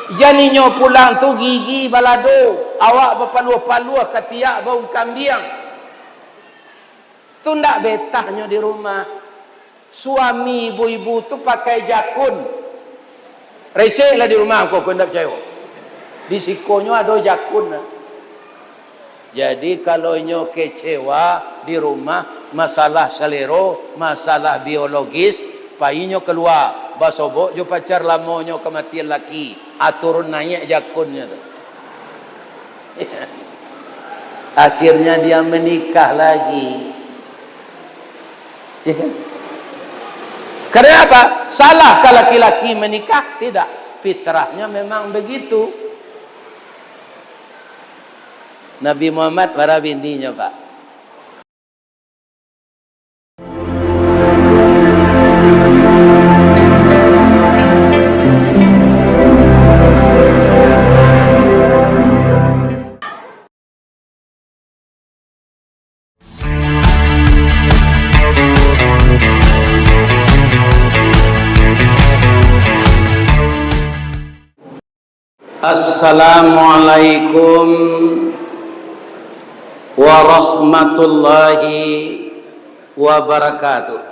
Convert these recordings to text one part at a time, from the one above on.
Janinyo pulang tu gigi balado, awak berpaluh-paluh ketiak bau kambing. Tu ndak betahnya di rumah. Suami ibu-ibu tu pakai jakun. Reseklah di rumah kau ndak percaya. Di sikonyo ada jakun. Jadi kalau nyo kecewa di rumah, masalah selero, masalah biologis, painyo keluar. Basobok jo pacar lamonyo kematian laki, aturun naik jakunnya tu. Akhirnya dia menikah lagi. Karena apa? Salahkah laki-laki menikah? Tidak. Fitrahnya memang begitu. Nabi Muhammad para bintinya, Pak. Assalamualaikum warahmatullahi wabarakatuh.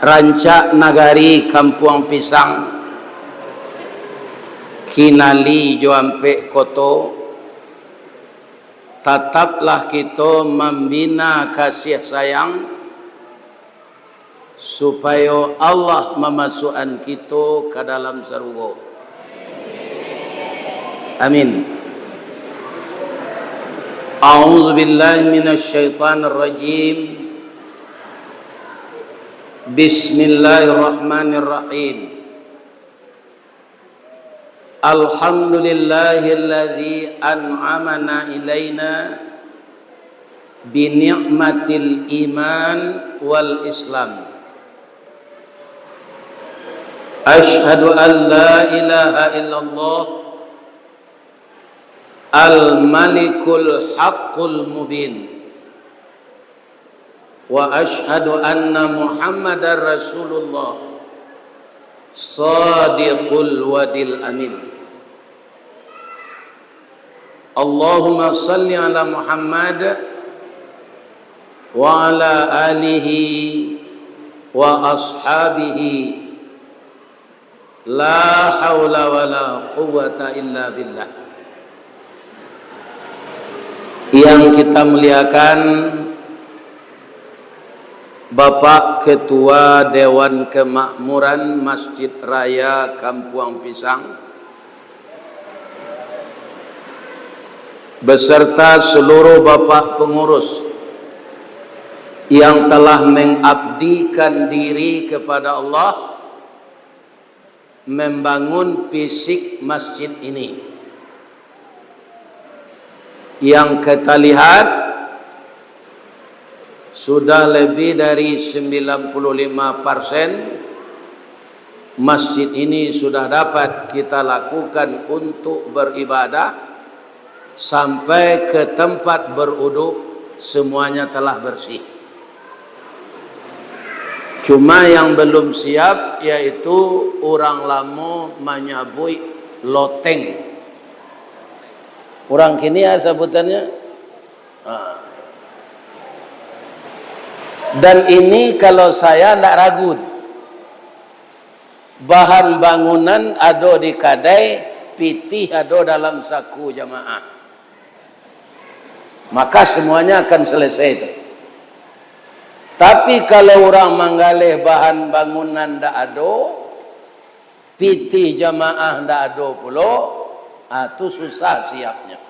Rancak nagari Kampung Pisang, kinali jo ampe koto, tetaplah kita membina kasih sayang supaya Allah memasukkan kita ke dalam surga. Amin. A'udzu billahi minasy syaithanir rajim. Bismillahirrahmanirrahim. Alhamdulillahilladzi an'amana ilaina bi ni'matil iman wal islam. Ashhadu an la ilaha illallah al-malikul haqqul mubin wa ashhadu anna muhammadar rasulullah sadiqul wadil amin. Allahumma salli ala Muhammad wa ala alihi wa ashabihi la haula wa la quwwata illa billah. Yang kita muliakan Bapak Ketua Dewan Kemakmuran Masjid Raya Kampung Pisang beserta seluruh Bapak pengurus yang telah mengabdikan diri kepada Allah membangun fisik masjid ini, yang kita lihat sudah lebih dari 95% masjid ini sudah dapat kita lakukan untuk beribadah, sampai ke tempat berwudu semuanya telah bersih. Cuma yang belum siap yaitu orang lama menyabui loteng. Orang kini ya sebutannya. Dan ini kalau saya tidak ragu, bahan bangunan ada di kadai, pitih ada dalam saku jamaah, maka semuanya akan selesai itu. Tapi kalau orang menggalih bahan bangunan tidak ada, pitih jamaah tidak ada pula, itu susah siapnya.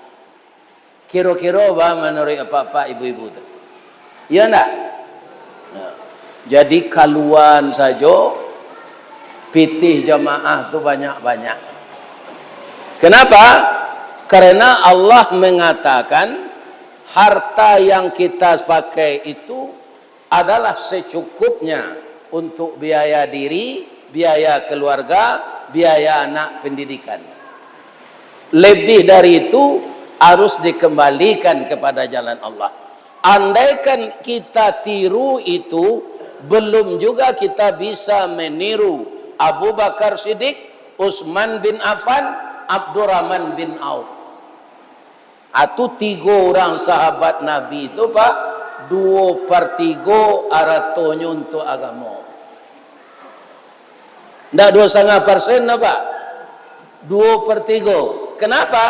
Kira-kira menurut apa-apa ibu-ibu itu? Ya enggak? Nah, jadi kaluan saja pitih jamaah itu banyak-banyak. Kenapa? Karena Allah mengatakan harta yang kita pakai itu adalah secukupnya untuk biaya diri, biaya keluarga, biaya anak pendidikan. Lebih dari itu harus dikembalikan kepada jalan Allah. Andaikan kita tiru itu, belum juga kita bisa meniru Abu Bakar Siddiq, Utsman bin Affan, Abdurrahman bin Auf. Atau 3 orang sahabat Nabi itu Pak, 2/3 aratonyo untuk agama. Ndak 2,5% Pak, 2/3. Kenapa?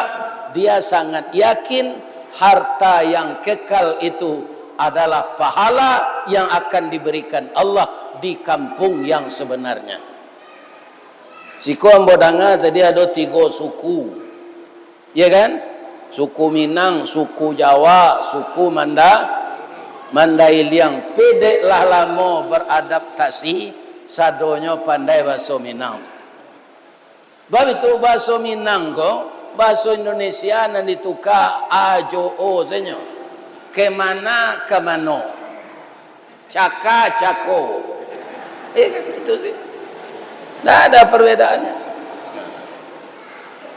Dia sangat yakin harta yang kekal itu adalah pahala yang akan diberikan Allah di kampung yang sebenarnya. Siku Ambodanga tadi ada 3 suku, ya kan? Suku Minang, suku Jawa, suku Mandailing. Pedeklah lama beradaptasi, sadonyo pandai bahasa Minang. Bab itu bahasa Minang kok, bahasa Indonesia nan ditukar ajo o senyo. Kemana kemano, caka cako. Itu sih. Tidak ada perbedaannya.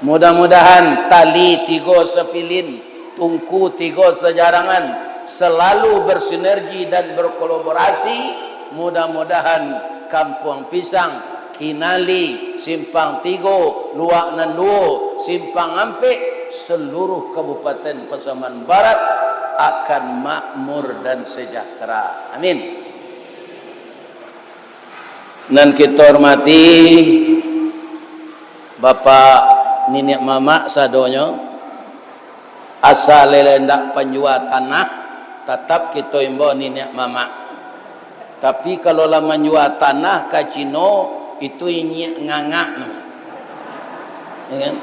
Mudah-mudahan tali 3 sepilin, tungku 3 sejarangan selalu bersinergi dan berkolaborasi. Mudah-mudahan Kampung Pisang, Kinali, Simpang 3, Luak Nanduo, Simpang Ampek, seluruh Kabupaten Pasaman Barat akan makmur dan sejahtera. Amin. Dan kita hormati Bapak Nenek Mama sadonyo, asal lendak penjual tanah, tetap kita imbo Nenek Mama. Tapi kalau lah menjual tanah ke Cino, itu ini ngangak. Ya kan?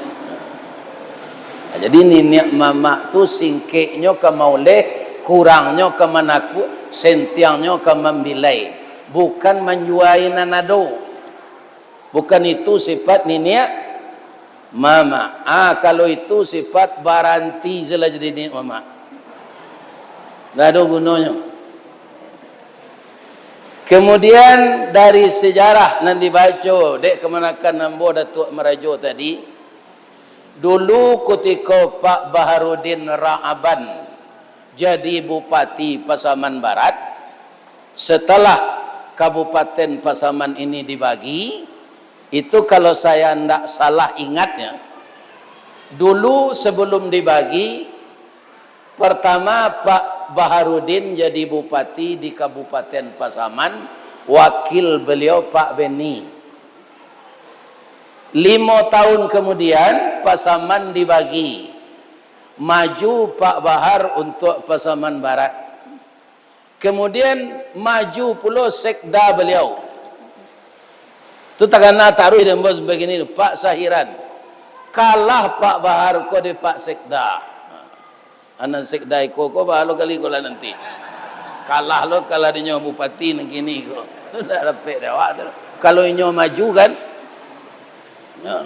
Jadi Nenek Mama tu singkeknya ke mauleh, kurangnya ke manaku, sentiangnya ke membilai. Bukan menjuai nanado. Bukan itu sifat Nenek Mama. Kalau itu sifat baranti saja jadi Nenek Mama. Tidak ada gunanya. Kemudian dari sejarah yang dibaca, dek kemanakan Nambo Datuk Merajo tadi, dulu ketika Pak Baharudin Ra'aban jadi Bupati Pasaman Barat, setelah Kabupaten Pasaman ini dibagi, itu kalau saya tidak salah ingatnya, dulu sebelum dibagi, pertama Pak Baharudin jadi Bupati di Kabupaten Pasaman, wakil beliau Pak Beni. 5 tahun kemudian Pasaman dibagi, maju Pak Bahar untuk Pasaman Barat. Kemudian maju pula sekda beliau. Itu takana taruh dan bos begini, Pak Sahiran. Kalah Pak Bahar ko di Pak Sekda. Anak sekda ko bahalo kali ko lah nanti. Kalah lo kalau dinyo bupati negini ko. Sudah dapat dewa. Kalau inyo maju kan. Ya.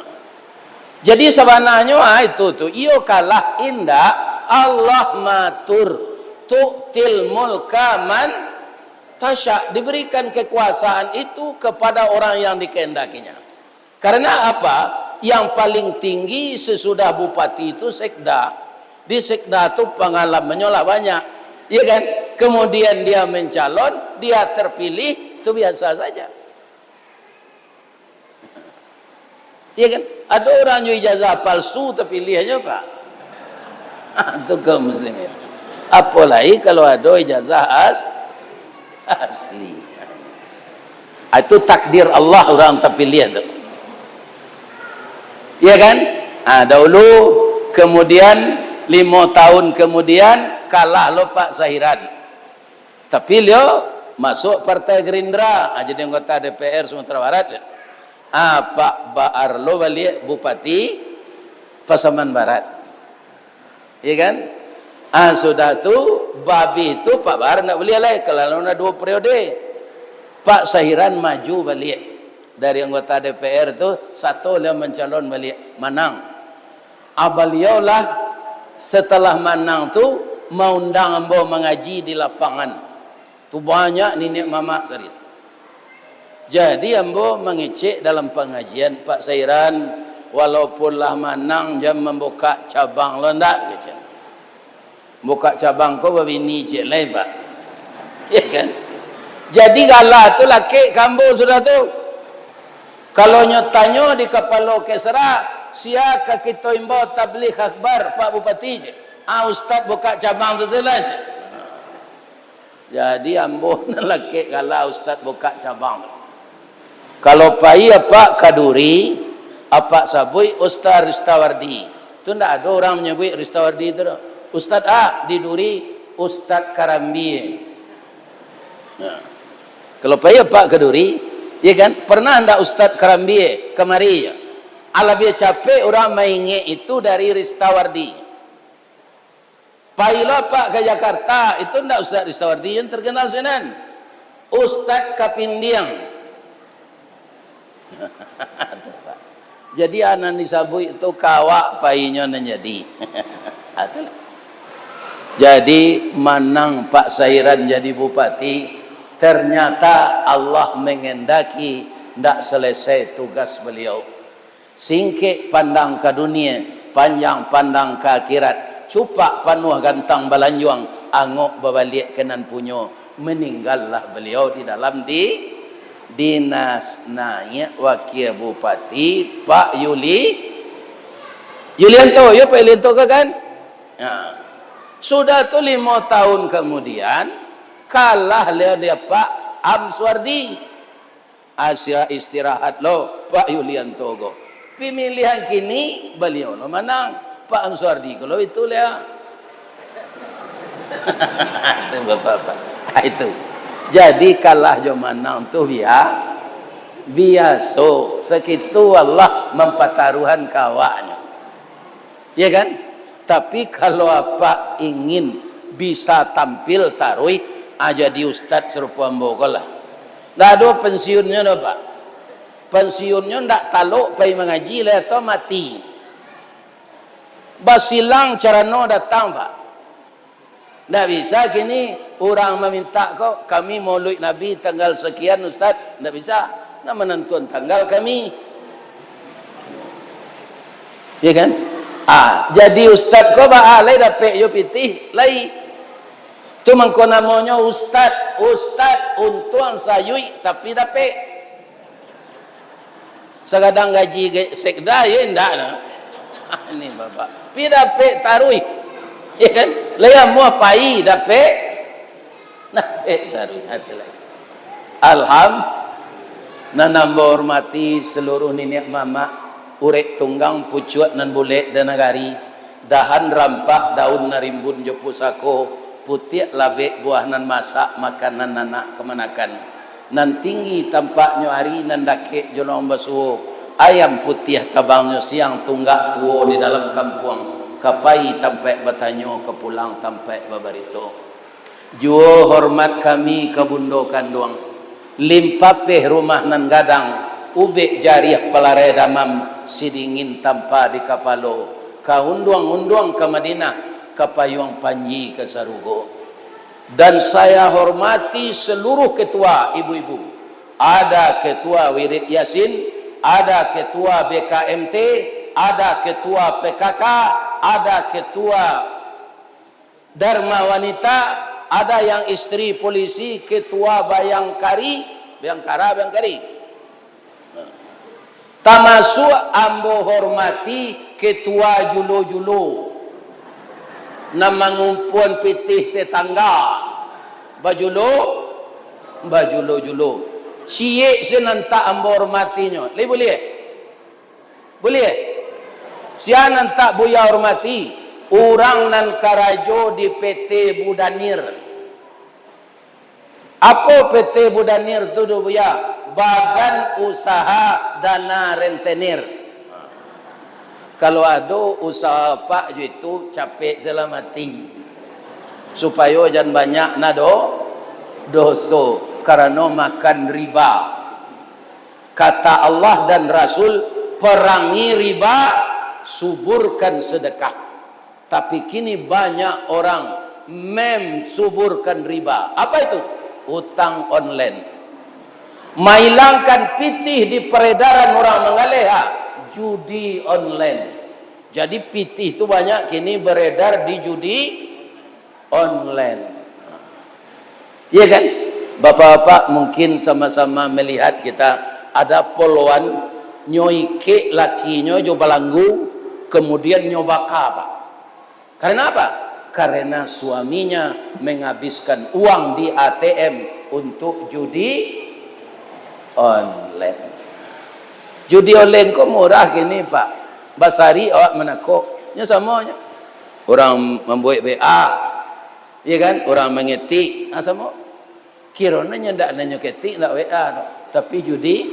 Jadi sebenarnya itu tuh iyo kalah indah Allah matur tu'til mulka man tasya, diberikan kekuasaan itu kepada orang yang dikehendakinya. Karena apa? Yang paling tinggi sesudah bupati itu sekda. Di sekda itu pengalamannya lah banyak, ya kan? Kemudian dia mencalon, dia terpilih, itu biasa saja. Ya kan? Ada orang yang ijazah palsu terpilih aja Pak. Itu kaum muslimin. Apalagi kalau ada ijazah asli. Itu takdir Allah orang terpilih itu. Ya kan? Dahulu kemudian 5 tahun kemudian kalah lo Pak Sahiran. Tapi beliau masuk Partai Gerindra, jadi anggota DPR Sumatera Barat. Pak Bahar lo balik Bupati Pasaman Barat. Ya kan? Sudah tu babi itu Pak Bahar nak beli lagi kalau nak 2 periode. Pak Sahiran maju balik dari anggota DPR tu, satu dia mencalon balik menang. Beliau lah setelah menang tu mau undang ambo mengaji di lapangan. Tu banyak Nenek Mama cerita. Jadi ambo mengecek dalam pengajian Pak Sahiran, walaupun lah menang jam membuka cabang lo ndak gitu. Buka cabang kau babini cek lain Pak. Ya kan? Jadi galah tu laki kambu sudah tu. Kalau nyotanyo di kepala kesera, siapa kita imbau tabligh akbar Pak Bupati je. Ustaz buka cabang tu lah je. Jadi ambo laki galah ustaz buka cabang. Kalau pai apa kaduri, apa sabui Ustaz Ristawardi. Tu ndak ada orang menyebut Ristawardi tu. Ustaz di Duri, Ustaz Karambi. Nah. Kalau pai apa kaduri, ya kan? Pernah ndak Ustaz Karambi kemari ya? Ala dia capek orang mainge itu dari Ristawardi. Pailo Pak ke Jakarta, itu ndak Ustaz Ristawardi yang terkenal senan. Ustaz Kapindiang. Jadi anak disabui itu kawak painya menjadi. Jadi manang Pak Sairan jadi bupati, ternyata Allah mengendaki ndak selesai tugas beliau. Singkik pandang ke dunia, panjang pandang ke akhirat. Cupak panuh gantang balanjuang, angok babalik kenan punyo. Meninggallah beliau di dalam dinas naik wakil bupati Pak Yulianto. Ya Pak Yulianto kan? Nah, sudah tu 5 tahun kemudian kalah dia Pak Amswardi. Asia istirahat lo Pak Yulianto go. Pemilihan kini beliau lo menang. Pak Amswardi kalau itu dia. Itu bapak-bapak. Itu. Jadi kalah jo menang tu biasa. Segitu Allah mempataruhan kawaknya. Ya kan? Tapi kalau apa ingin bisa tampil tarui aja di ustaz serupa mbokol lah. Ndak ada pensiunnya dah Pak. Pensiunnya ndak taluk pai mengaji lah atau mati. Basilang carano datang Pak. Ndak bisa kini orang meminta kok kami maulid Nabi tanggal sekian ustaz. Ndak bisa. Nak menentukan tanggal kami. Ya kan? Jadi ustaz kau baalai dapat yo pitih lai. Tu mangko namanya ustaz untuang sayui tapi dapat. Segadang gaji sekda ya ndak nah. Ini bapak. Pi dapat tarui. Ya kan? Lai mu pai dapat. Dapat tarui hatilah. Nambah hormati seluruh nenek mama, urek tunggang pucuat nan boleh dan nagari, dahan rampak daun narimbun jo pusako, putih labek buah nan masak makanan anak kemanakan, nan tinggi tampaknya hari nan dake jo nom basuh, ayam putih tabangnya siang tunggak tuo di dalam kampung, kapai tampai batanyo kepulang tampai babarito. Juo hormat kami kebundo kanduang. Limpapeh rumah nan gadang ubek jariah pelare damam sidingin tanpa di kapalo kaunduang-unduang ke Madinah kapayuang panji ke Sarugo. Dan saya hormati seluruh ketua ibu-ibu. Ada ketua Wirid Yasin, ada ketua BKMT, ada ketua PKK, ada ketua Dharma Wanita, ada yang istri polisi, ketua Bayangkari. Termasuk ambo hormati ketua Julo-Julo. Nama ngumpuan pitih tetangga. Bajulo-Julo. Siye senanta ambo hormatinya. Boleh? Boleh? Siya nanta buya hormati. Orang nan karajo di PT Budanir. Apa PT Budanir tu buya? Badan Usaha Dana Rentenir. Kalau ada usaha Pak itu capek selamati. Supaya jangan banyak dosa karena makan riba. Kata Allah dan Rasul, perangi riba, suburkan sedekah. Tapi kini banyak orang suburkan riba. Apa itu? Utang online. Mailangkan pitih di peredaran orang mengaleha. Judi online. Jadi pitih itu banyak kini beredar di judi online. Iya kan? bapak-bapak mungkin sama-sama melihat kita ada poluan nyoike lakinya jo balanggu kemudian nyobaka pak. Karena apa? Karena suaminya menghabiskan uang di ATM untuk judi online. Judi online kok murah gini pak. Basari awak menakoknya samanya. Orang membuat BA, ya kan? Orang mengetik, sama. Kiranya ndak nanya ketik, ndak WA, tapi judi.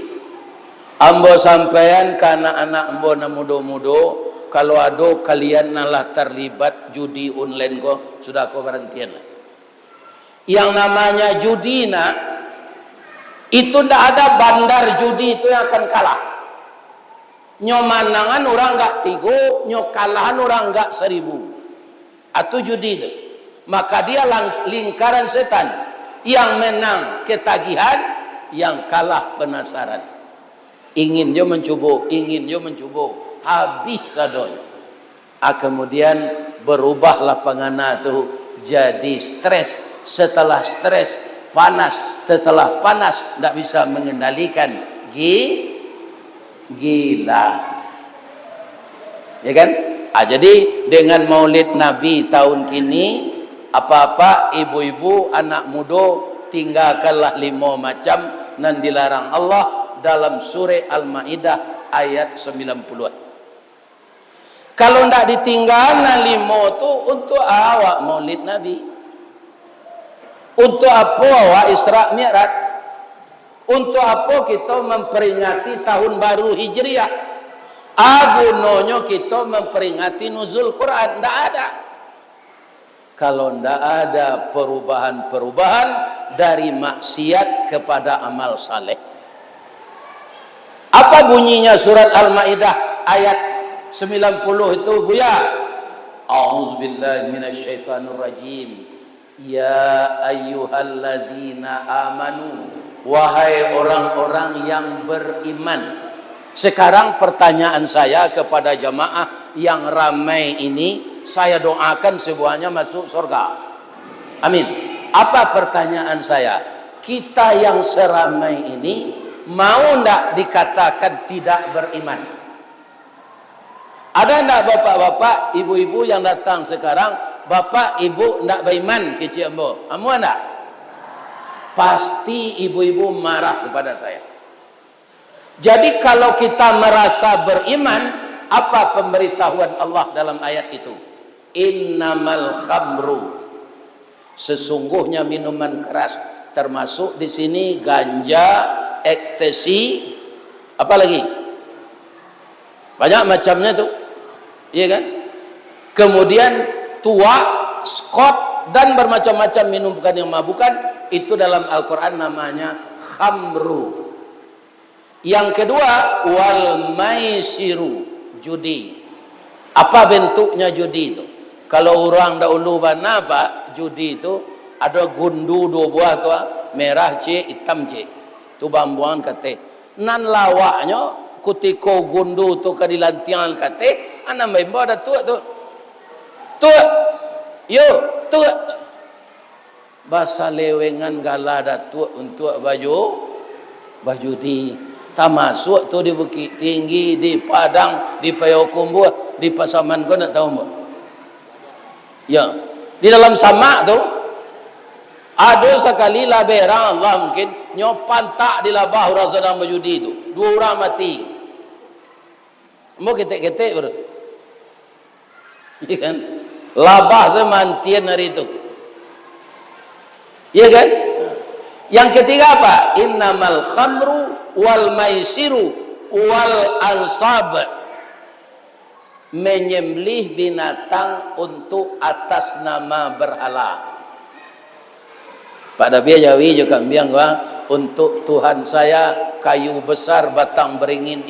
Ambo sampean karena anak ambo na mudo-mudo. Kalau ada kalian nalah terlibat judi online kok sudah kau berhentian. Yang namanya judi nak itu ndak ada bandar judi itu yang akan kalah. Nyomanangan orang enggak 3, nyokalahan orang enggak 1000. Atau judi itu. Maka dia lingkaran setan. Yang menang ketagihan, yang kalah penasaran. Ingin dia mencoba. Habis sadonya. Kemudian berubahlah pengana itu jadi stres. Setelah stres, panas. Setelah panas, tidak bisa mengendalikan. Gila. Ya kan? Jadi dengan maulid Nabi tahun kini, apa-apa ibu-ibu, anak muda, tinggalkanlah 5 macam yang dilarang Allah dalam surah Al-Maidah ayat 90. Kalau tidak ditinggal na 5 itu untuk awak maulid Nabi. Untuk apa awak Isra Mi'raj? Untuk apa kita memperingati tahun baru Hijriah? Gunanya kita memperingati nuzul Quran. Tidak ada. Kalau tidak ada perubahan-perubahan dari maksiat kepada amal saleh. Apa bunyinya surat Al-Maidah ayat 90 itu Buya? A'udzubillahi minasyaitonirrajim. Ya ayyuhalladzina amanu, wahai orang-orang yang beriman. Sekarang pertanyaan saya kepada jamaah yang ramai ini, saya doakan semuanya masuk surga. Amin. Apa pertanyaan saya? Kita yang seramai ini mau ndak dikatakan tidak beriman? Ada ndak bapak-bapak, ibu-ibu yang datang sekarang, bapak, ibu ndak beriman kecil ambo? Amu ndak? Pasti ibu-ibu marah kepada saya. Jadi kalau kita merasa beriman, apa pemberitahuan Allah dalam ayat itu? Innamal khamru, sesungguhnya minuman keras, termasuk di sini ganja, ekstasi, apa lagi? Banyak macamnya tuh, iya kan? Kemudian tua, skot, dan bermacam-macam minum bukan yang mabukan, itu dalam Al-Quran namanya khamru. Yang kedua, wal maisiru, judi. Apa bentuknya judi itu? Kalau orang dahulu mana pak, judi itu ada gundu 2 buah tuh, merah C, hitam C. Tu bambuan kate. Nan lawaknya kutiko gundu tu kadilantian kate, ana membawa ada tu. Tu. Yo, tu. Bahasa lewengan gala ada tu untuk baju di tamasuk tu di Bukit Tinggi, di Padang, di Payakumbuh, di Pasaman kau nak tahu mbak? Ya, di dalam sama tu ada sekali lah berang Allah mungkin nyopan tak di labah orang sedang berjudi itu, 2 orang mati. Mau ketek-ketek bro, iya kan? Labah semantian hari itu, iya kan? Yang ketiga apa? Innamal khamru wal maisiru wal ansab, menyembelih binatang untuk atas nama berhala. Pada biaya Jawi juga bilang untuk Tuhan saya kayu besar batang beringin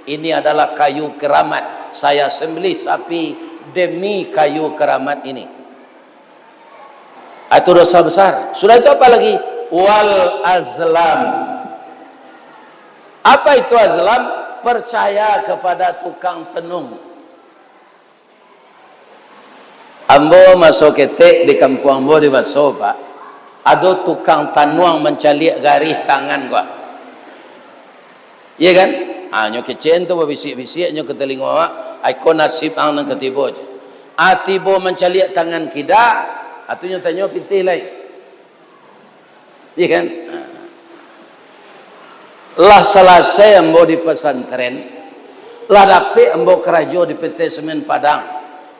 ini adalah kayu keramat, saya sembelih sapi demi kayu keramat ini. Itu dosa besar. Sudah itu apa lagi? Wal azlam. Apa itu azlam? Percaya kepada tukang tenung. Ambo masuk ketek di kampung ambo di Baso pak. ada tukang tanuang mencaliak garis tangan gua. Iya kan? Nyo kecen tu berbisik-bisik nyo ke telinga awak, ai nasib ang nang ketibo. Atibo mencaliak tangan kita, atunya tanyo pitih lai. Iya kan? Lah selesai ambo di pesantren, lah dapet ambo kerajo di PT Semen Padang,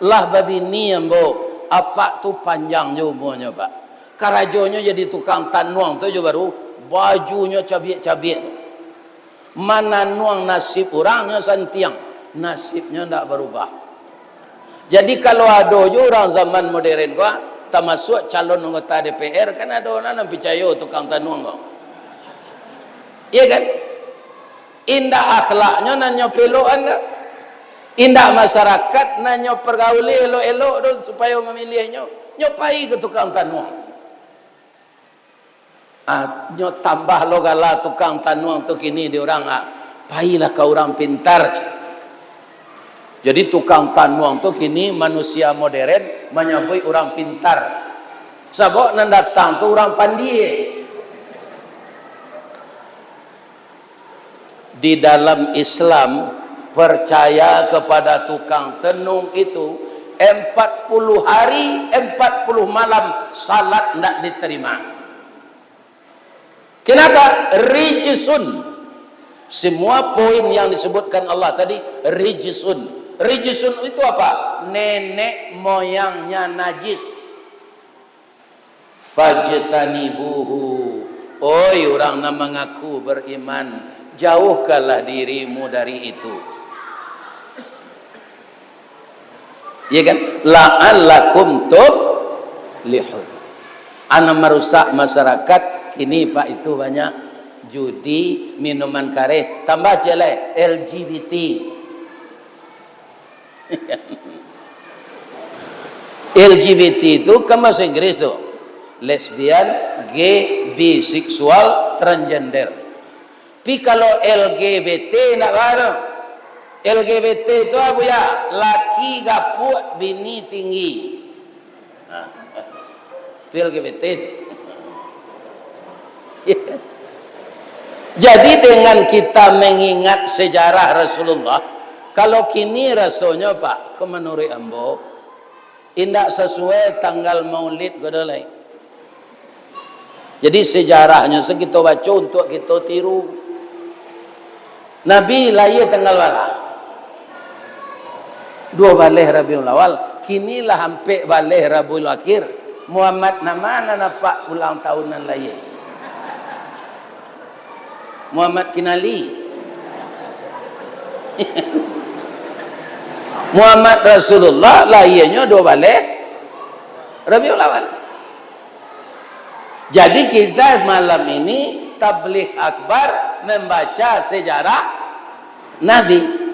lah babini ambo apa tu panjangnya umurnya pak, kerajonya jadi tukang tanuang tu je baru bajunya cabiak-cabiak. Mana nuang nasib orangnya santiang, nasibnya tidak berubah. Jadi kalau ada je orang zaman modern gua termasuk calon anggota DPR kan ada orang yang percaya tukang tanuang kau. Iya kan? Indah akhlaknya nanya peloan tak? Indah masyarakat nanya pergauli elok-elok supaya memilihnya. Nyopai ke tukang tanuang. Nyo tambah lo gala tukang tanuang tu kini di orang pailah ke orang pintar. Jadi tukang tanuang tu kini manusia modern menyebut orang pintar. Sebab nan datang tu orang pandai. Di dalam Islam percaya kepada tukang tenung itu 40 hari 40 malam salat tidak diterima. Kenapa? Rijisun. Semua poin yang disebutkan Allah tadi rijisun. Rijisun itu apa? Nenek moyangnya najis. Fajtanibuhu. Oi orang yang mengaku beriman, jauhkanlah dirimu dari itu. Ya kan? La'allakum tuflihun. Ana merusak masyarakat ini pak itu banyak judi, minuman karet, tambah jelek LGBT. LGBT itu kan bahasa Inggris tuh, lesbian, gay, biseksual, transgender. Tapi kalau LGBT nak ada. LGBT itu apa ya? Laki gapuk, bini tinggi. Itu LGBT. Jadi dengan kita mengingat sejarah Rasulullah, kalau kini rasanya pak, menurut ambo, tidak sesuai tanggal maulid godolai. Jadi sejarahnya kita baca untuk kita tiru. Nabi lahir tanggal berapa? 2 balih Rabiul Awal. Kinilah hampir balih Rabiul Akhir. Muhammad nama nampak ulang tahunan lahir. Muhammad Kinali. Muhammad Rasulullah lahirnya 2 balih Rabiul Awal. Jadi kita malam ini tabligh akbar membaca sejarah Nabi.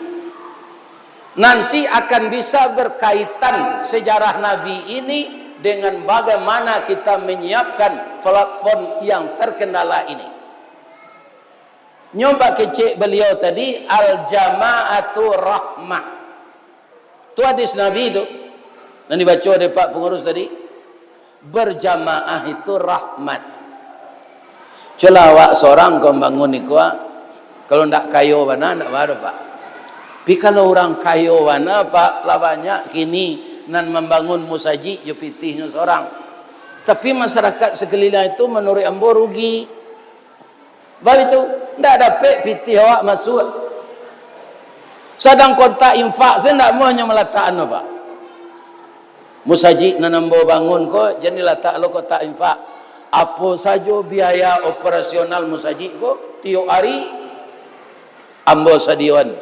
Nanti akan bisa berkaitan sejarah Nabi ini dengan bagaimana kita menyiapkan platform yang terkendala ini. Nyoba kecik beliau tadi al-jama'atu rahmah. Itu hadis Nabi itu. Dan dibaca oleh Pak Pengurus tadi. Berjamaah itu rahmat. Celawak seorang kau bangun ni kuah. Kalau ndak kayo mana ndak baru pak. Tapi kalau orang kayo mana pak lah banyak kini nan membangun musajid je pitihnya seorang. Tapi masyarakat sekeliling itu menurut ambo rugi. Sebab itu ndak dapat pitih awak masuk. Sedang kontak infak saya ndak mau hanya meletakkan apa. Musajid nan ambo bangun ko jadi letak lo kotak infak. Apa saja biaya operasional musajid ko tiap hari ambo sadiwan.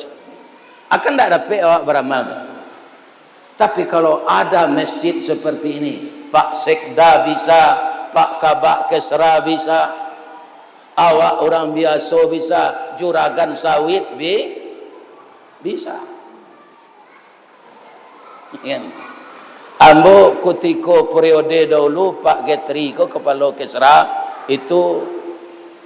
Akan tak dapat awak beramal. Tapi kalau ada masjid seperti ini, Pak Sekda bisa, Pak Kabak Kesra bisa, awak orang biasa bisa, juragan sawit bisa. Ya. Ambo ketika periode dahulu Pak Getri ko kepala Kesra itu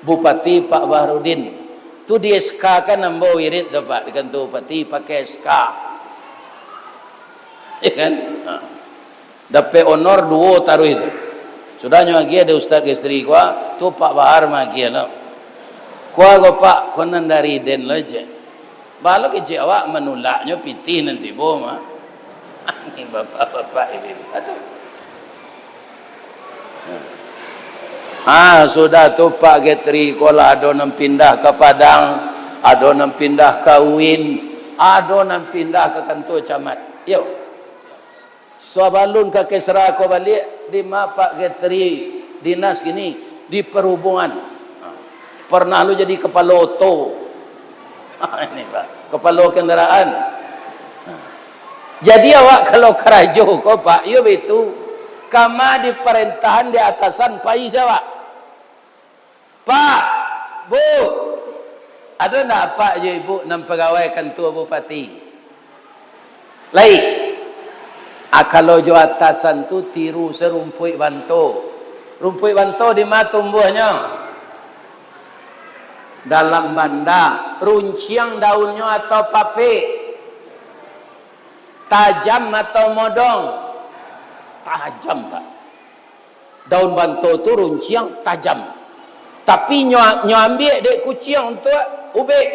Bupati Pak Bahrudin. Tu di SK kan ambo wirid tu Pak dengan tu Bupati pakai SK. Ya kan? Dapat honor 2 taruh itu. Sudahnya lagi ada ustaz ke isteri kuah, tu Pak Bahar magi lah. Kuah ko Pak, konan dari den lo je. Balu ke awak menulaknya piti nanti bo mah. Ini bapak-bapak ini. Sudah tu Pak Getri kola ada nam pindah ke Padang, ada nam pindah ke Uin, ada nam pindah ke kantor camat. Yo. Sabalun ke Kesra ko balik di ma Pak Getri dinas gini di perhubungan. Pernah lu jadi kepala oto. Ini Pak, kepala kendaraan. Jadi awak kalau kerajo ko Pak, yo betul. Kama di perintahan di atasan pai siapa? Pak, Bu, ada nak Pak je Ibu nam pegawai kantor bupati? Lain. Kalau jo atasan tu tiru serumpui banto. Rumpui banto di mana tumbuhnya? Dalam banda, runciang daunnya atau pape? Tajam atau modong? Tajam Pak. Daun banto tu runciang tajam. Tapi nyo ambil dek kucing untuk ubek.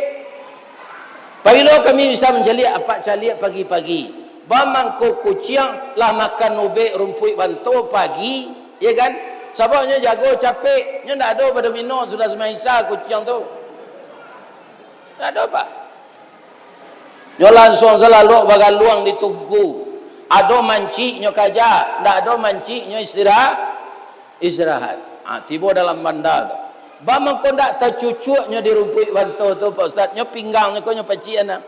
Pagilo kami bisa menjali apa caliak pagi-pagi. Bamangko kucing lah makan ubek rumput banto pagi, ya kan? Sebabnya jago capek, nyo ndak ada pada minum sudah semaisa kucing tu. Ndak ada Pak. Nyo langsung selalu bagal luang ditunggu. Ada manci nyo kaja, ndak ada manci nyo istirahat. Tiba dalam bandar tu. Bamang ko ndak tercucuknya di rumput banto tu Pak Ustaz, nyo pinggangnya ko nyo pacian nah.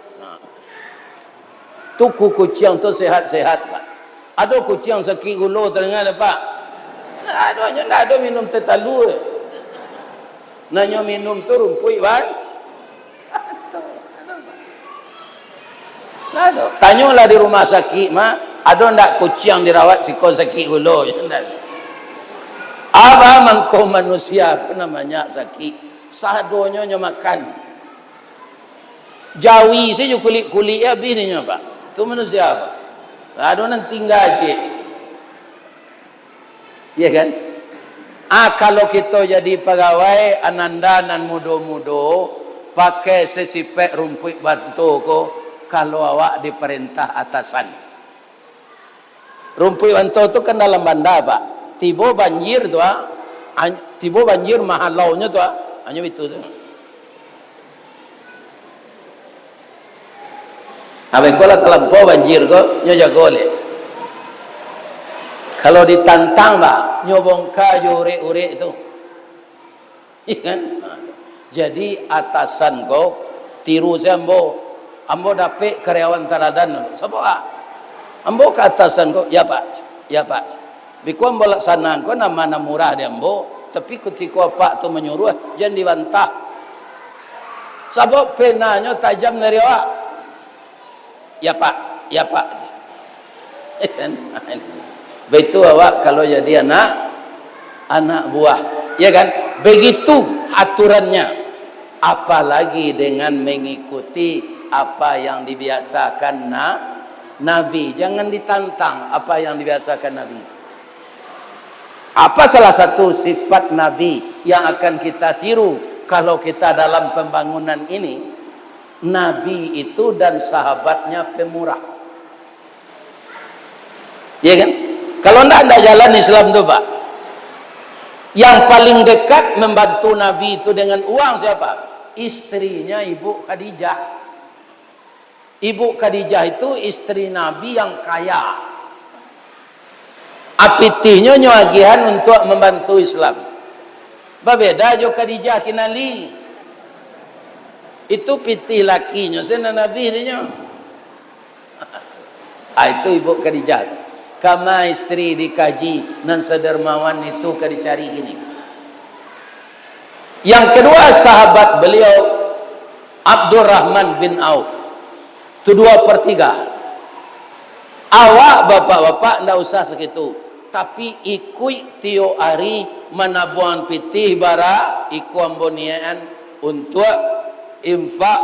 Tuku kucing tu sehat-sehat Pak. Ada kucing sakit gulu tengah Pak. Ndak ada minum tetalu. Nanya minum tu rumput ban. Ada. Tanyalah di rumah sakit mah, ada ndak kucing dirawat siko sakit gulu? Apa mangko manusia apa namanya sakit? Sadonya nyo makan. Jawi saja kulit-kulit ya bininya Pak. Itu manusia apa? Ada orang tinggal je. Ya kan? Kalau kita jadi pegawai ananda nan mudo-mudo pakai sesipek rumput bantu ko, kalau awak diperintah atasan. Rumput bantu tu kan dalam banda Pak. Tiba banjir tu tiba banjir mahalaunya tu hanya itu tu. Habis kalau terlampau banjir ko, nyo jago le. Kalau ditantang Pak, nyo bongkar jo urek-urek tu. Ikan. Jadi atasan ko tiru saya ambo dapat karyawan taradan. Siapa? Ambo ke atasan ko, ya Pak. Ya Pak. Biku ambo laksana ko nama murah dia ambo, tapi ketika Pak tu menyuruh jangan dibantah. Sebab penanya tajam dari awak. Ya Pak, ya Pak. Begitu awak kalau jadi anak buah, ya kan? Begitu aturannya. Apalagi dengan mengikuti apa yang dibiasakan Nabi. Jangan ditantang apa yang dibiasakan Nabi. Apa salah satu sifat Nabi yang akan kita tiru kalau kita dalam pembangunan ini? Nabi itu dan sahabatnya pemurah. Ya kan? Kalau tidak jalan Islam tu Pak. Yang paling dekat membantu Nabi itu dengan uang siapa? Istrinya Ibu Khadijah. Ibu Khadijah itu istri Nabi yang kaya. Apitinya nyagihan untuk membantu Islam. Berbeda jo Khadijah kinali. Itu piti lakinya sena Nabi dia. Itu Ibu Khadijah. Kama istri dikaji nan sedermawan itu ka dicari ini. Yang kedua sahabat beliau Abdurrahman bin Auf. Itu 2/3. Awak bapak-bapak ndak usah segitu. Tapi ikui tio ari manabuan pitih bara iku ambonian untuk infak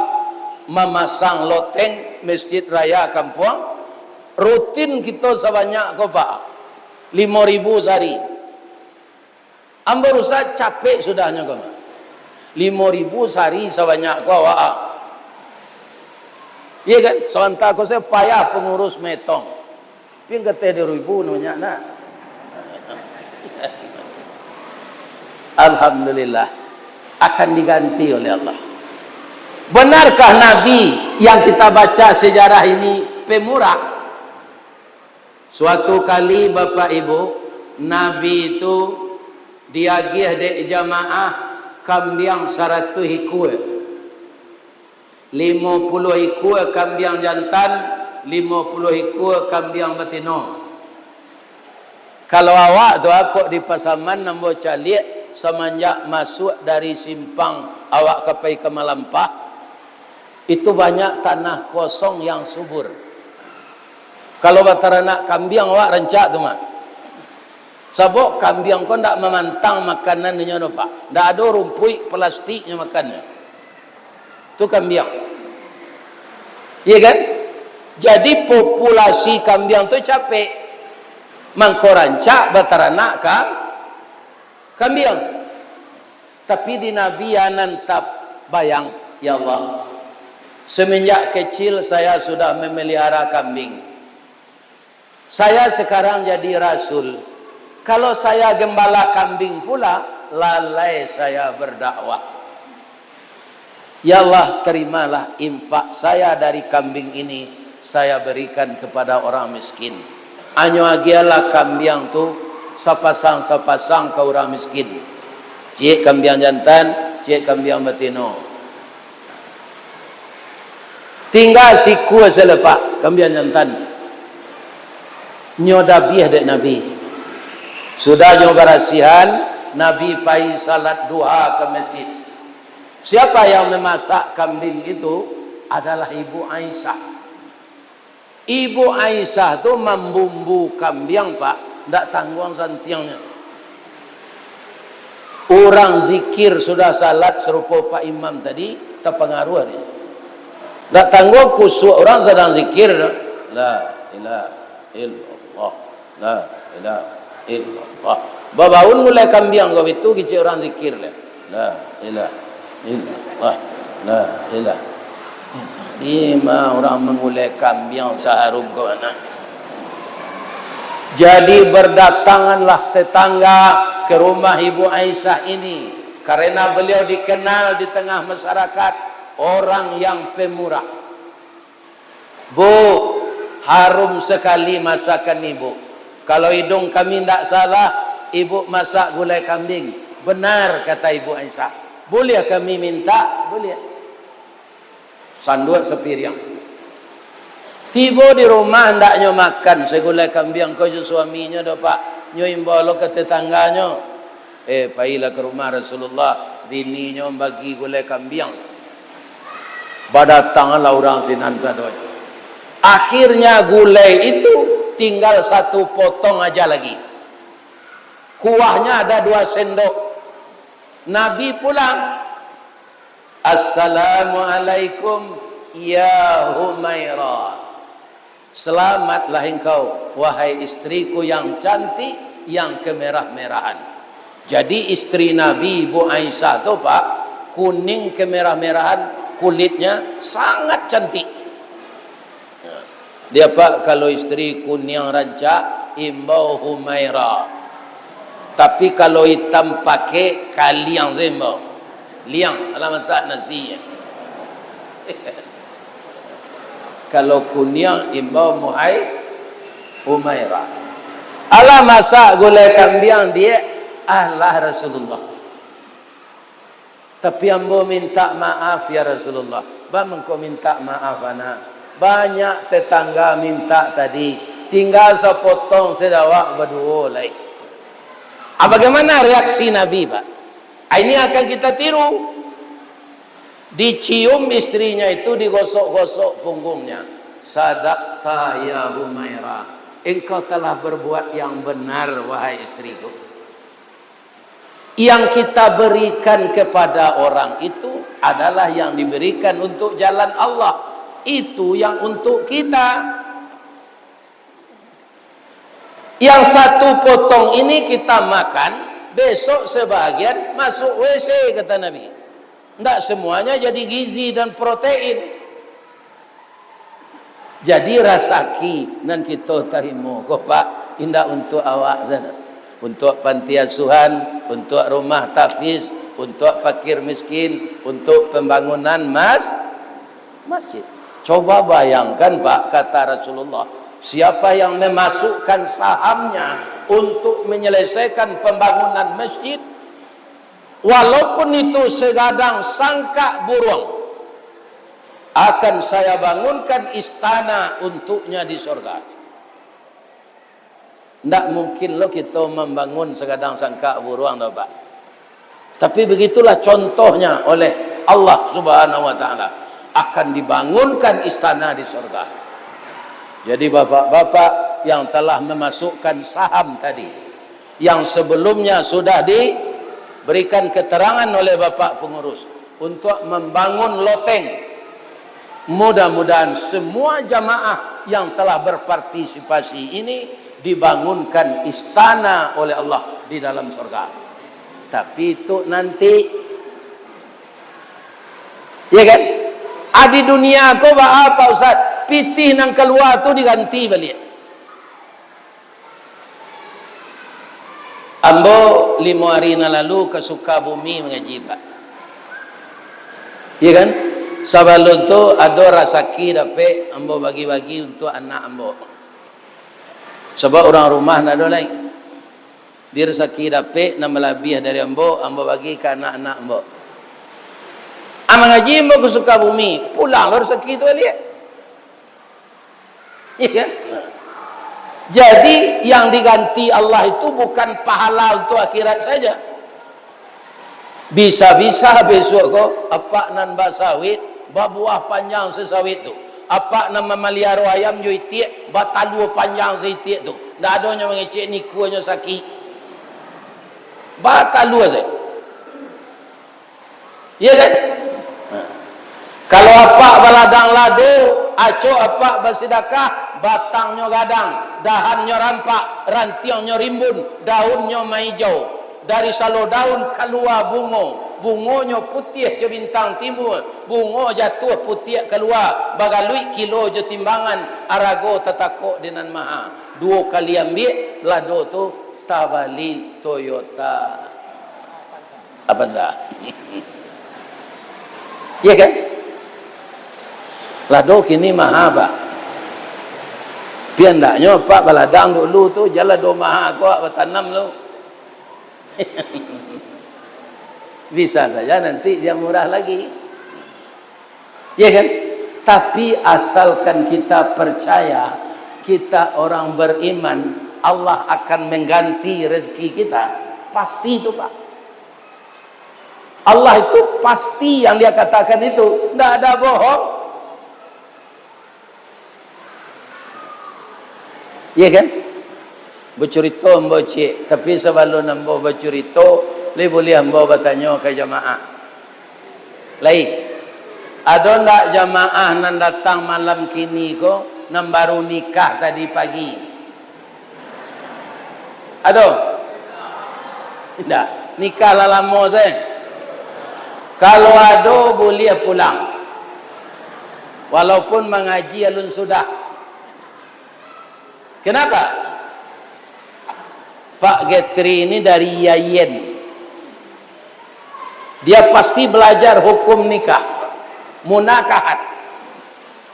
memasang loteng masjid raya kampung. Rutin kita sebanyak ko Pak 5.000 sehari. Ambo Ustaz capek sudahnya kau. 5.000 sehari sebanyak kau awak. Iya kan? Sementara kau saya payah pengurus metong. Tapi kata 2.000 namanya nak. Alhamdulillah akan diganti oleh Allah. Benarkah Nabi yang kita baca sejarah ini pemurah? Suatu kali Bapak Ibu, Nabi itu diagih dek jamaah kambiang 100 ekor. 50 ekor kambiang jantan, 50 ekor kambiang betina. Kalau awak tu aku di Pasaman nambo caliak semenjak masuk dari simpang awak ke ke Malampah, itu banyak tanah kosong yang subur. Kalau bataranak kambiang awak rancak tu mah. Sabok kambiang kau ndak memantang makanannya no Pak. Ndak ada rumpui plastiknya makannya. Tu kambiang. Iya kan? Jadi populasi kambiang tu capek. Mangko rancak bataranak kambiang. Tapi di Nabi nantap bayang, ya Allah. Semenjak kecil saya sudah memelihara kambing. Saya sekarang jadi rasul. Kalau saya gembala kambing pula, lalai saya berdakwah. Ya Allah, terimalah infak saya dari kambing ini, saya berikan kepada orang miskin. Anyo agialah kambing tu sapasang ke orang miskin. Cik kambing jantan, cik kambing betina. Tinggal siku selepak kambing jantan. Nyodabiah dek Nabi. Sudah nyobarasihan, Nabi pai salat duha ke masjid. Siapa yang memasak kambing itu adalah Ibu Aisyah. Ibu Aisyah tu membumbu kambing Pak, ndak tanggung santiangnya. Orang zikir sudah salat serupa Pak Imam tadi, terpengaruh dia. Ndak tanggung kusuk orang sedang zikir. La ilaha illallah, la ilaha illallah. Babaun mulai kambing kau itu kicik orang zikir lah. La ilaha illallah, la ilaha. Lima orang memulai kambing seharum kau anak. Jadi berdatanganlah tetangga ke rumah Ibu Aisyah ini karena beliau dikenal di tengah masyarakat orang yang pemurah. Bu, harum sekali masakan ibu. Kalau hidung kami tidak salah, ibu masak gulai kambing. Benar kata Ibu Aisyah. Boleh kami minta? Boleh. Sanduak sepiring. Tiba di rumah hendaknya makan segulai kambing kau suaminya dah Pak. Nyo imbalo ke tetangganya. Pailah ke rumah Rasulullah. Dininya bagi gulai kambing. Badatanglah orang sinan sadonya. Akhirnya gulai itu tinggal 1 potong aja lagi. Kuahnya ada 2 sendok. Nabi pulang. Assalamualaikum ya Humairah. Selamatlah engkau wahai istriku yang cantik, yang kemerah-merahan. Jadi istri Nabi Ibu Aisyah tu Pak, kuning kemerah-merahan, kulitnya sangat cantik. Dia Pak kalau istri kuning rancak imbau Humairah. Tapi kalau hitam pakai kaliang imbau. Liang dalam masak nasi. Kalau kuning imbau Humairah. Allah masak gulai kambing dia Allah Rasulullah. Tapi ambo minta maaf ya Rasulullah. Bang engkau minta maaf anak. Banyak tetangga minta tadi, tinggal sepotong sedawak berdua lagi. Bagaimana reaksi Nabi Pak? Ini akan kita tiru. Dicium istrinya itu, digosok-gosok punggungnya. Sadaqta ya Humairah. Engkau telah berbuat yang benar wahai istriku. Yang kita berikan kepada orang itu adalah yang diberikan untuk jalan Allah. Itu yang untuk kita. Yang 1 potong ini kita makan, Besok sebahagian masuk WC, kata Nabi. Tidak semuanya jadi gizi dan protein. Jadi rasaki nan kita terima ko Pak, indah untuk awak sana, untuk panti asuhan, untuk rumah tahfiz, untuk fakir miskin, untuk pembangunan masjid. Coba bayangkan Pak, kata Rasulullah, siapa yang memasukkan sahamnya untuk menyelesaikan pembangunan masjid, walaupun itu segadang sangka burung, akan saya bangunkan istana untuknya di surga. Tidak mungkin lo kita membangun segadang sangka burung, no, Pak. Tapi begitulah contohnya oleh Allah Subhanahu wa Ta'ala, akan dibangunkan istana di surga. Jadi bapak-bapak yang telah memasukkan saham tadi, yang sebelumnya sudah diberikan keterangan oleh bapak pengurus untuk membangun loteng, mudah-mudahan semua jamaah yang telah berpartisipasi ini dibangunkan istana oleh Allah di dalam surga. Tapi itu nanti, ya kan? Di dunia aku apa Ustaz? Pitih nang keluar tu diganti balik. Ambo 5 hari lalu ke Sukabumi mengaji, Pak. Ya kan? Sebelum tu ada rasaki dapat ambo bagi-bagi untuk anak ambo. Sebab orang rumah nak ada lain. Dia rezeki dapat nama lebih dari ambo bagi ke anak-anak ambo. Amang ngaji ambo ke Sukabumi, pulang rezeki tu lihat. Ya kan? Jadi yang diganti Allah itu bukan pahala untuk akhirat saja. Bisa-bisa besok kok apa nan basawit, babuah panjang sesawit tu. Apa nama meliara ayam jo itik, batalu panjang seitik tu. Ndak adanya mengecek ni kuanya sakit. Batalu saja. Ya kan? Kalau apa baladang lado, aco apa bersedekah, batangnya gadang, dahannya rampak, rantiangnya rimbun, daunnya hijau. Dari salo daun keluar bungo, bungonya putih ke bintang timur, bungo jatuh putih keluar, bagalui kilo je timbangan, arago tatakok dengan maha. 2 kali ambil, lado tu Tabali Toyota. Apa dah? Ya kan? Lado kini maha Pak. Pian daknya Pak baladang dulu tu jalan do maha kau bertanam lu. Bisa saja nanti dia murah lagi. Ya kan? Tapi asalkan kita percaya, kita orang beriman, Allah akan mengganti rezeki kita. Pasti itu Pak. Allah itu pasti yang dia katakan itu, tidak ada bohong. Ya kan? Bercerita ambo cik, tapi sebelum ambo bercerita, boleh ambo bertanya ke jamaah. Lain. Ada ndak jamaah nan datang malam kini ko, nan baru nikah tadi pagi? Ada? Tidak. Nikah lah lama saya. Kalau ada boleh pulang. Walaupun mengaji alun sudah. Kenapa? Pak Getri ini dari Yayen. Dia pasti belajar hukum nikah, munakahat.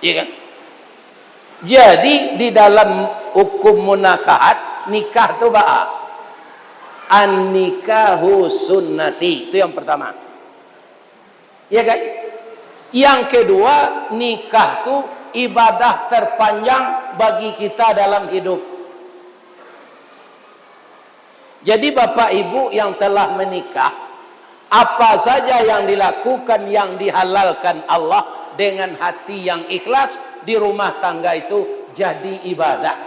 Iya kan? Jadi di dalam hukum munakahat, nikah itu ba'a. An-nikahu sunnati. Itu yang pertama. Iya kan? Yang kedua, nikah itu ibadah terpanjang bagi kita dalam hidup. Jadi bapak ibu yang telah menikah, apa saja yang dilakukan yang dihalalkan Allah dengan hati yang ikhlas di rumah tangga itu jadi ibadah.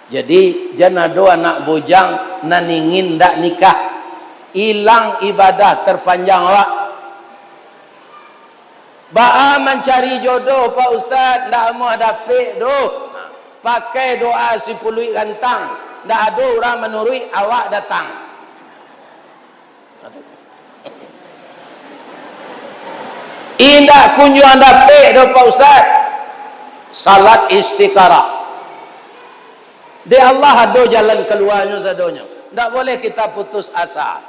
Jadi jangan do anak bujang naningin ndak nikah, hilang ibadah terpanjang awak. Ba'a mencari jodoh Pak Ustaz, ndak mau dapet doh. Pakai doa 10 gantang. ndak ada orang menurui awak datang. Indah kunjungan dapet do Pak Ustaz. Salat istikharah. Di Allah ada jalan keluarnya sadonya. Ndak boleh kita putus asa.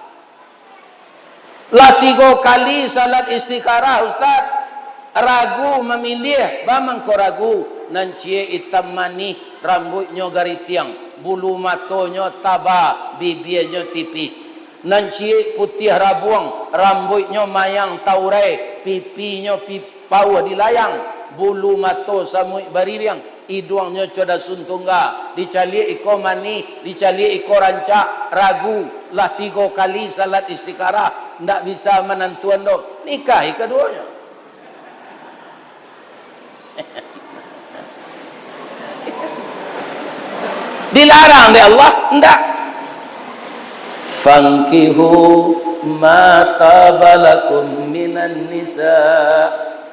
Lah 3 kali salat istikharah Ustaz. Ragu memilih, bamang ko ragu. Nancie hitam manih, rambutnya garitiang, bulu matonya taba, bibirnya tipis. Nancie putih rabuang, rambutnya mayang taurai, pipinya pipau dilayang, bulu mato samui baririang, hidungnya coda suntungga, dicali iko manih, dicali iko rancak, ragu. Lah 3 kali salat istikharah, ndak bisa menentuan do, nikahi keduanya. Dilarang oleh Allah, enggak. Fankihu ma tabalakum minan nisa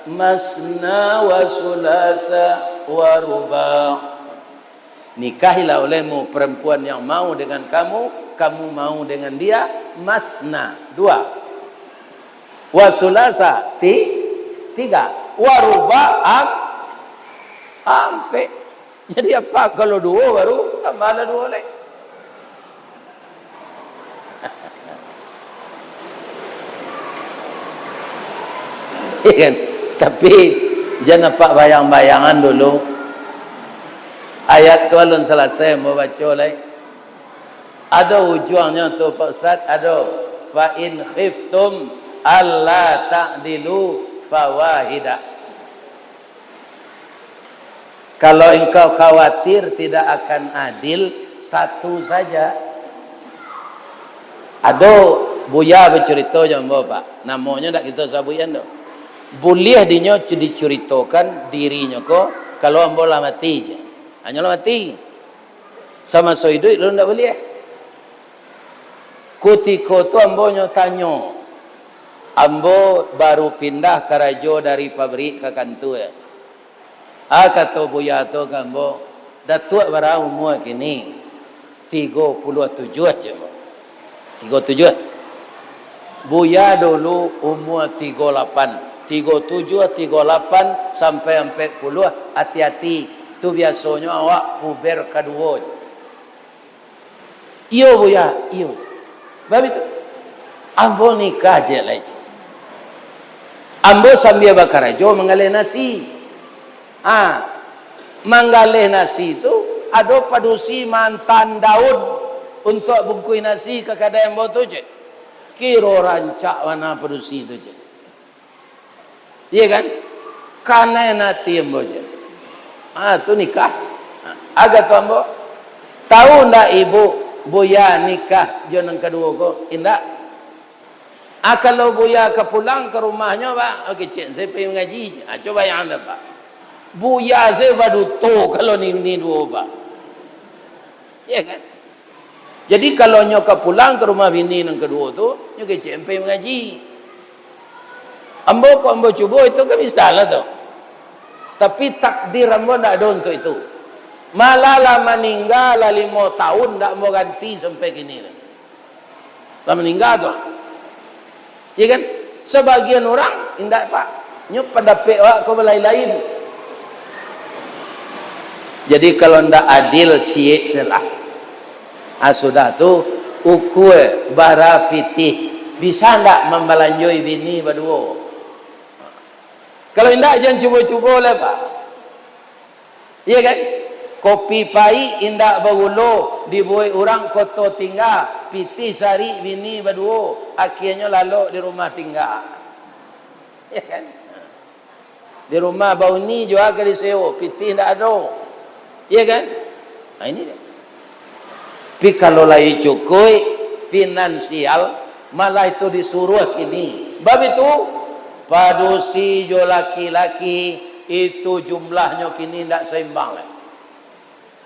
masna wa sulasa wa ruba'. Nikahilah olehmu perempuan yang mau dengan kamu, kamu mau dengan dia, masna 2, wa sulasa 3, wa ruba' ampe. Jadi apa kalau 2 baru mana 2 lagi? Kan? Tapi jangan pak bayang-bayangan dulu. Ayat tu alun selesai mau baca lagi. Ada ujungnya tu Pak Ustaz, ada fa in khiftum alla ta'dilu fawahida. Kalau engkau khawatir tidak akan adil, 1 saja. Ada buya bercerita jam Pak. Namanya tak kita sabuyan tu. Boleh dinyo diceritakan dirinya ko kalau ambo lah mati je. Hanya lah mati. Sama so hidup lu tak boleh. Kutiko tu ambo nyo tanyo. Ambo baru pindah ke Rajo dari pabrik ke kantor. Kata buya tu kambo, datuk bara umur kini 37 aja. 37. Buya dulu umur 38. 37, 38 sampai 40. Hati-hati. Tu biasanya awak puber kedua. Iyo buya, iyo. Babi tu. Ambo nikah je lagi. Ambo sambil bakar Rajo mengalih nasi. Manggalih nasi itu ada padusi mantan daun untuk bungkui nasi ke kadai yang tu je. Kiro rancak mana padusi itu je. Iya kan? Karena nanti yang je. Tu nikah. Agak tu ambo. Tahu ndak ibu buya nikah jodoh kedua ko? Indak. Kalau buya ke pulang ke rumahnya Pak, okey cik, saya pergi mengaji. Coba yang anda Pak. Buya saya baru tahu kalau ni 2 Pak. Ya kan? Jadi kalau nyokap pulang ke rumah bini yang kedua tu, nyokap cik pergi mengaji. Ambo kok ambo cuba itu kan bisa lah tu. Tapi takdir ambo tak ada untuk itu. Malah lah meninggal 5 tahun tak mau ganti sampai kini. Lah meninggal tu. Ya kan? Sebagian orang indak Pak. Nyok pendapat awak kau lain-lain. Jadi kalau ndak adil ciek selah. Sudah tu ukur bara pitih. Bisa ndak membalanjoi bini berdua? Kalau ndak jangan cuba-cuba lah Pak. Iya kan? Kopi pai indak berulo dibuai orang koto tinggal. Pitih sari bini berdua. Akhirnya lalu di rumah tinggal. Iya kan? Di rumah bau ni juga ke disewa. Pitih ndak ada. Iya kan? Ini dia. Tapi kalau lagi cukup finansial, malah itu disuruh kini. Bab itu, padusi jo laki-laki, itu jumlahnya kini tidak seimbang.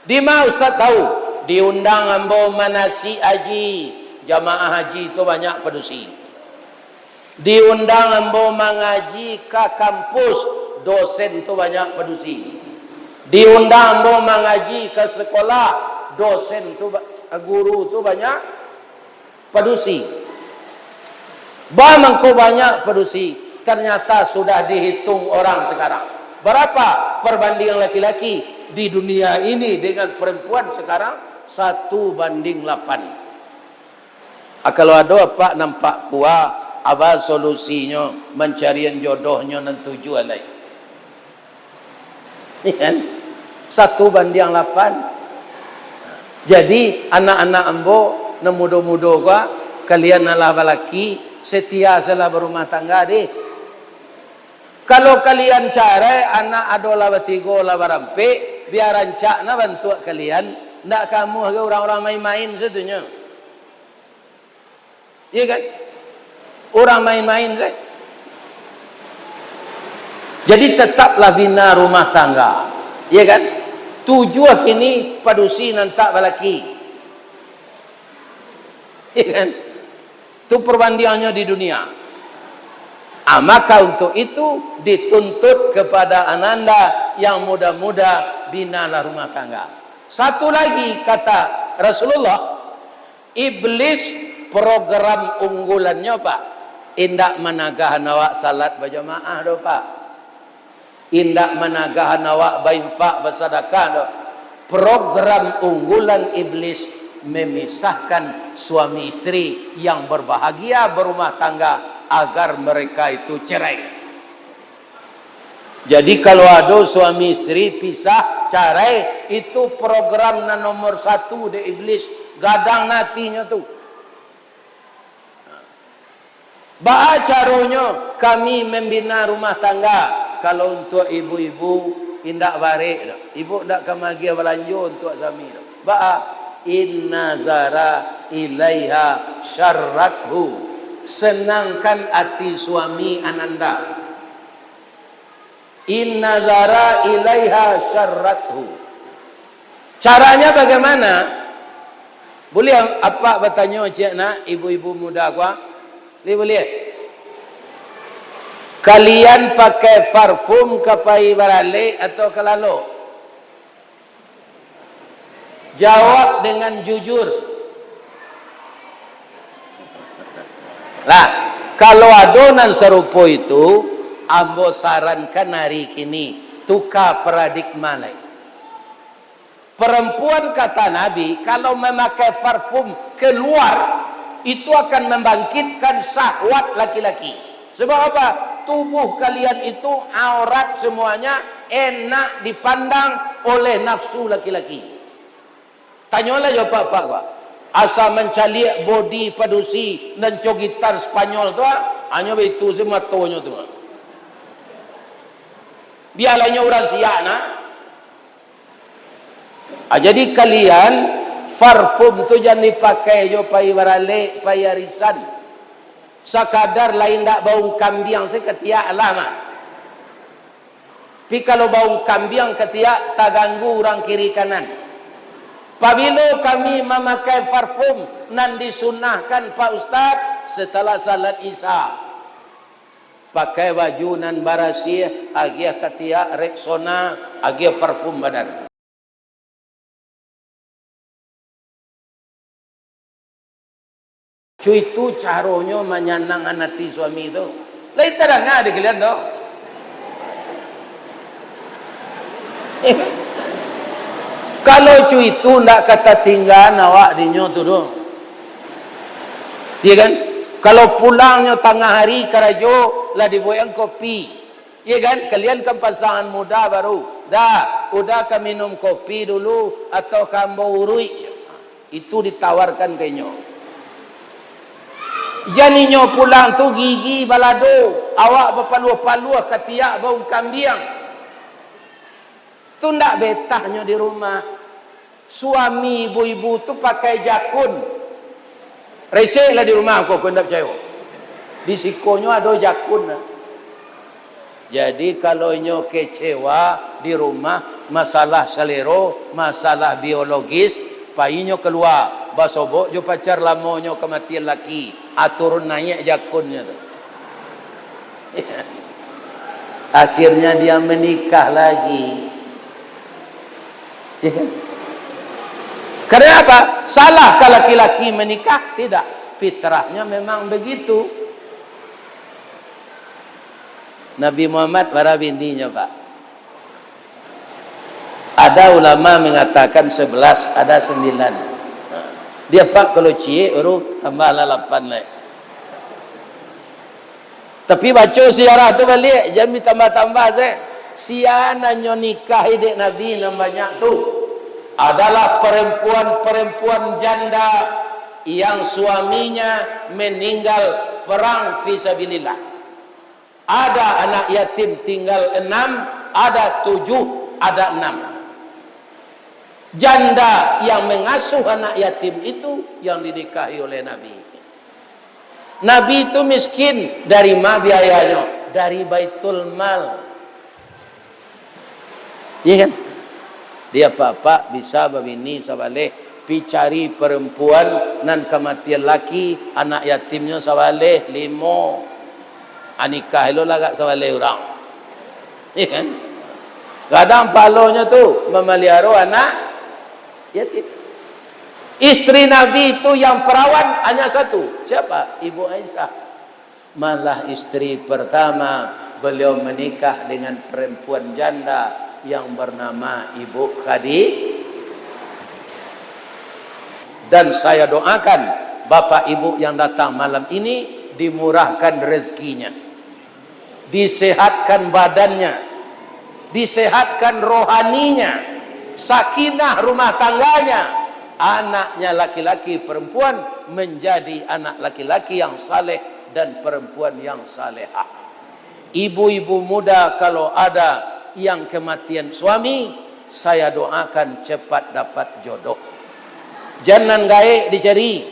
Di mana Ustaz tahu? Diundang ambo manasi haji. Jamaah haji itu banyak padusi. Diundang ambo mengaji ke kampus. Dosen itu banyak padusi. Diundang mau mengaji ke sekolah, dosen tu, guru tu banyak padusi. Bamangko banyak padusi. Ternyata sudah dihitung orang sekarang. Berapa perbandingan laki-laki di dunia ini dengan perempuan sekarang? 1:8. Kalau ada apa nampak kuat, apa solusinya mencarian jodohnya dan tujuan lain. Kan? 1:8. Jadi anak-anak ambo na muda-muda gua, kalian adalah lelaki setia salah berumah tangga deh. Kalau kalian cari anak adalah batigo lah barampe, biar rancak na bantu kalian, ndak kamu orang-orang main-main setunya. Iya kan? Orang main-main kan? Jadi tetaplah bina rumah tangga. Iya kan? Tujuan ini padusi nantak balaki. Iya kan? Itu perbandingannya di dunia. Maka untuk itu dituntut kepada ananda yang muda-muda binalah rumah tangga. Satu lagi kata Rasulullah, iblis program unggulannya Pak, indak menagahan awak salat berjamaah do Pak, indak menagahan awak berinfak bersedekah do. Program unggulan iblis memisahkan suami istri yang berbahagia berumah tangga agar mereka itu cerai. Jadi kalau ada suami istri pisah cerai, itu program nomor 1 di iblis, gadang natinya tu. Baca caranya kami membina rumah tangga. Kalau untuk ibu-ibu indak barik, ibu ndak kemagi belanja untuk suami. Inna zara ilaiha syarrathu, senangkan hati suami ananda. Inna zara ilaiha syarrathu. Caranya bagaimana? Boleh apa bertanya cik nak ibu-ibu muda gua? Boleh. Kalian pakai parfum kapai barale atau kelalo? Jawab dengan jujur. Lah, kalau adonan serupa itu, ambo sarankan hari kini tukar paradigma lain. Perempuan kata Nabi, kalau memakai parfum keluar, itu akan membangkitkan syahwat laki-laki. Sebab apa? Tubuh kalian itu aurat semuanya enak dipandang oleh nafsu laki-laki. Tanyalah jawab apa gua. Asa mencaliak body padusi dan gitar Spanyol tu hanya itu semua matonya tu. Biarlah orang siak nak. Jadi kalian parfum tu jangan dipakai jo pai barale, pai arisan. Sekadar lain tak bau kambing seketiak lama. Tapi kalau bau kambing ketiak tak ganggu orang kiri kanan. Apabila kami memakai parfum nan disunahkan Pak Ustaz setelah salat Isya, pakai baju nan barasih, agia ketiak Rexona, agia parfum badan. Cuy itu caranya menyenangkan hati suami itu. Lain terang ada kalian tu. Kalau cuy itu nak kata tinggal awak dinyo tu doh. Dia kan? Kalau pulangnya tengah hari karajo lah dibuatkan kopi. Ya kan? Kalian kan pasangan muda baru. Dah, udah kan minum kopi dulu atau kambo urui. Itu ditawarkan kenyo. Janinya pulang tu gigi balado, awak berpaluh-paluh ketiak bau kambing. Tu ndak betahnya di rumah. Suami ibu-ibu tu pakai jakun. Resek lah di rumah kau ndak percaya. Di sikonya ada jakun. Jadi kalau nyo kecewa di rumah, masalah selero, masalah biologis, painyo keluar. Basobok jo pacar lamonyo kematian laki, aturun naik jakunnya tu. Akhirnya dia menikah lagi. Karena apa? Salahkah laki-laki menikah? Tidak. Fitrahnya memang begitu. Nabi Muhammad para bininya, Pak. Ada ulama mengatakan 11, ada 9. Dia Pak kalau cie baru tambahlah 8 lagi. Tapi baca sejarah tu balik, jangan tambah-tambah saya. Siana nyo nikah dek Nabi yang banyak tu adalah perempuan-perempuan janda yang suaminya meninggal perang fisabilillah. Ada anak yatim tinggal 6, ada 7, ada 6. Janda yang mengasuh anak yatim itu yang dinikahi oleh Nabi. Nabi itu miskin, dari mana biayanya? Dari Baitul Mal. Iya kan? Dia bapak bisa babini sabaleh picari perempuan nan kematian laki, anak yatimnya sabaleh 5. Anikah lo lagak sabaleh orang. Iya kan? Kadang palonya tu memelihara anak yatim. Istri Nabi itu yang perawan hanya satu. Siapa? Ibu Aisyah. Malah istri pertama beliau menikah dengan perempuan janda yang bernama Ibu Khadijah. Dan saya doakan Bapak Ibu yang datang malam ini dimurahkan rezekinya, disehatkan badannya, disehatkan rohaninya, sakinah rumah tangganya. Anaknya laki-laki perempuan menjadi anak laki-laki yang saleh dan perempuan yang salehah. Ibu-ibu muda kalau ada yang kematian suami, saya doakan cepat dapat jodoh. Jangan gaek dicari.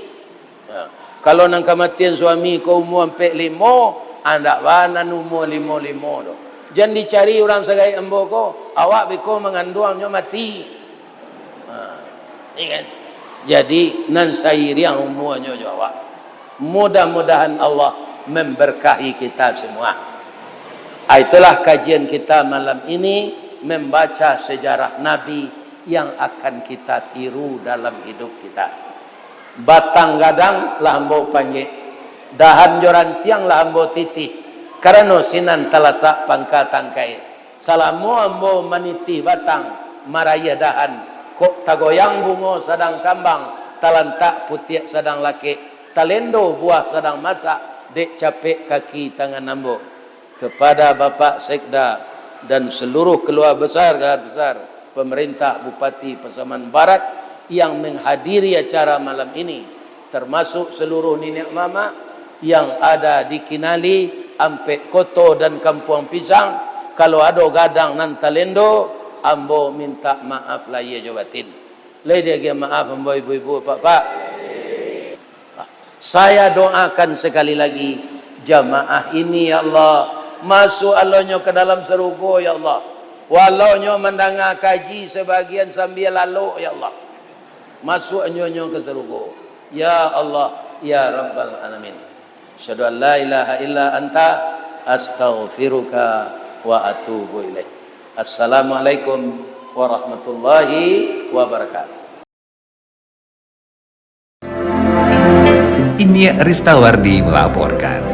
Kalau nang kematian suami kau umur 45, anda wana umur 55 do. Jangan dicari orang segai embo ko, awak beko mengandungnya mati. Kan? Jadi nan sairi yang umurnya jawab. Mudah-mudahan Allah memberkahi kita semua. Itulah kajian kita malam ini, membaca sejarah Nabi yang akan kita tiru dalam hidup kita. Batang gadang lambo panjang, dahan joran tiang lambo titih, karena sinan talasak pangka tangkai. Salamu ambo maniti batang maraya dahan. Kok tagoyang bungo sedang kambang, talantak putih sedang laki, talendo buah sedang masak, dek capek kaki tangan ambo. Kepada Bapak Sekda dan seluruh keluarga besar pemerintah Bupati Pasaman Barat yang menghadiri acara malam ini, termasuk seluruh nenek mama yang ada di Kinali, Ampek Koto dan Kampung Pisang. Kalau ada gadang nan talendo, ambo minta maaf lah ya jawatin. Lady maaf ambo ibu-ibu bapak. Saya doakan sekali lagi jamaah ini ya Allah, masuk Allahnya ke dalam surga ya Allah. Walaunya mendengar kaji sebagian sambil lalu ya Allah. Masuk nyonya ke surga. Ya Allah, ya Rabbal Alamin. Asyhadu an la ilaha illa anta astaghfiruka wa atubu ilaik. Assalamualaikum warahmatullahi wabarakatuh. Ini Ristawardi melaporkan.